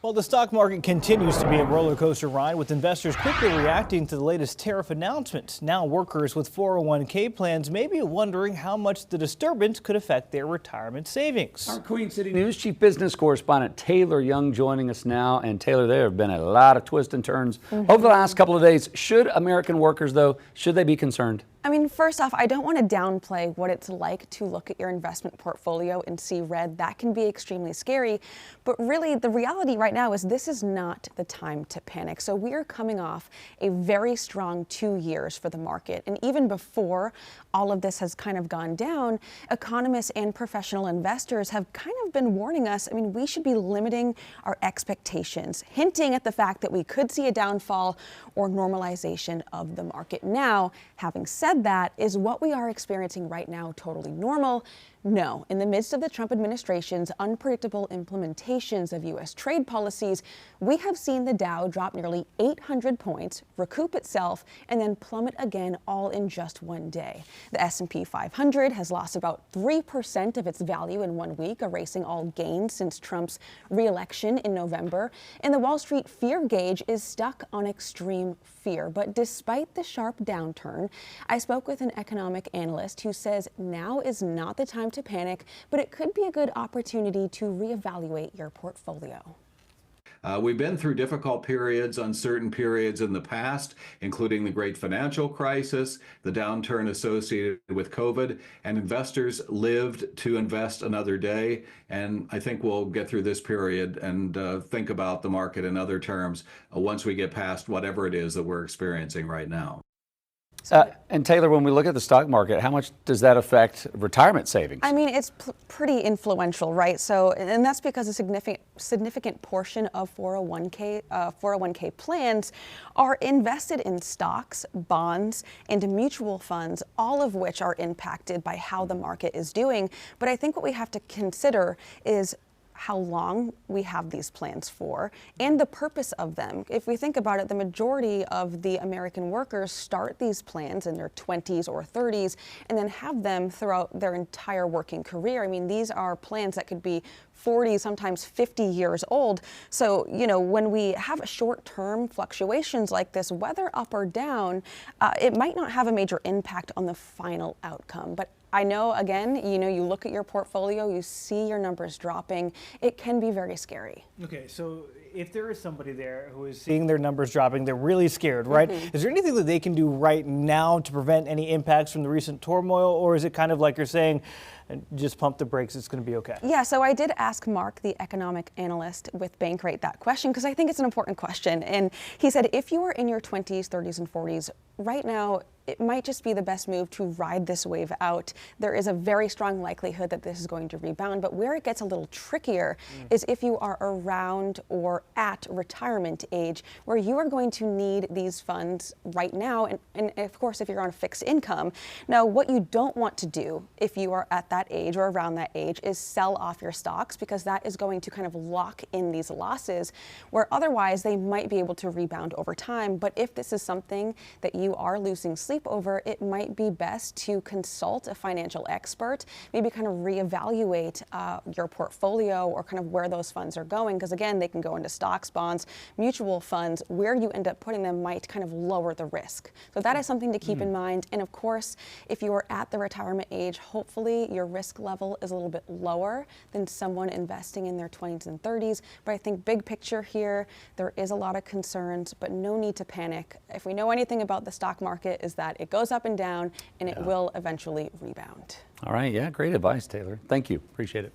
Well, the stock market continues to be a roller coaster ride, with investors quickly reacting to the latest tariff announcements. Now workers with 401k plans may be wondering how much the disturbance could affect their retirement savings. Our Queen City News Chief Business Correspondent Taylor Young joining us now. And Taylor, there have been a lot of twists and turns over the last couple of days. Should American workers, though, should they be concerned? I mean, first off, I don't want to downplay what it's like to look at your investment portfolio and see red. That can be extremely scary. But really, the reality right now is this is not the time to panic. So we are coming off a very strong 2 years for the market. And even before all of this has kind of gone down, economists and professional investors have kind of been warning us. I mean, we should be limiting our expectations, hinting at the fact that we could see a downfall or normalization of the market. Now, having said that, is what we are experiencing right now totally normal? No. In the midst of the Trump administration's unpredictable implementations of U.S. trade policies, we have seen the Dow drop nearly 800 points, recoup itself, and then plummet again all in just one day. The S&P 500 has lost about 3% of its value in 1 week, erasing all gains since Trump's re-election in November. And the Wall Street fear gauge is stuck on extreme fear. But despite the sharp downturn, I spoke with an economic analyst who says now is not the time to panic, but it could be a good opportunity to reevaluate your portfolio. We've been through difficult periods, uncertain periods in the past, including the great financial crisis, the downturn associated with COVID, and investors lived to invest another day. And I think we'll get through this period and think about the market in other terms once we get past whatever it is that we're experiencing right now. And Taylor, when we look at the stock market, how much does that affect retirement savings? I mean, it's pretty influential, right? So, and that's because a significant portion of 401k plans are invested in stocks, bonds, and mutual funds, all of which are impacted by how the market is doing. But I think what we have to consider is how long we have these plans for and the purpose of them. If we think about it, the majority of the American workers start these plans in their 20s or 30s and then have them throughout their entire working career. I mean, these are plans that could be 40, sometimes 50 years old. So, you know, when we have short-term fluctuations like this, whether up or down, it might not have a major impact on the final outcome. But I know, again, you look at your portfolio, you see your numbers dropping. It can be very scary. Okay, so if there is somebody there who is seeing their numbers dropping, they're really scared, right? Is there anything that they can do right now to prevent any impacts from the recent turmoil, or is it kind of like you're saying, just pump the brakes, it's going to be okay? Yeah, so I did ask Mark, the economic analyst with Bankrate, that question because I think it's an important question. And he said if you are in your 20s, 30s, and 40s, right now, it might just be the best move to ride this wave out. There is a very strong likelihood that this is going to rebound, but where it gets a little trickier is if you are around or at retirement age, where you are going to need these funds right now, and of course, if you're on a fixed income. Now, what you don't want to do if you are at that age or around that age is sell off your stocks, because that is going to kind of lock in these losses, where otherwise they might be able to rebound over time. But if this is something that you are losing sleep over, it might be best to consult a financial expert, maybe kind of reevaluate your portfolio or kind of where those funds are going, because again, they can go into stocks, bonds, mutual funds. Where you end up putting them might kind of lower the risk. So that is something to keep in mind. And of course, if you are at the retirement age, hopefully your risk level is a little bit lower than someone investing in their 20s and 30s. But I think big picture here, there is a lot of concerns, but no need to panic. If we know anything about the stock market, is that it goes up and down, and it will eventually rebound. All right, yeah, great advice, Taylor. Thank you, appreciate it.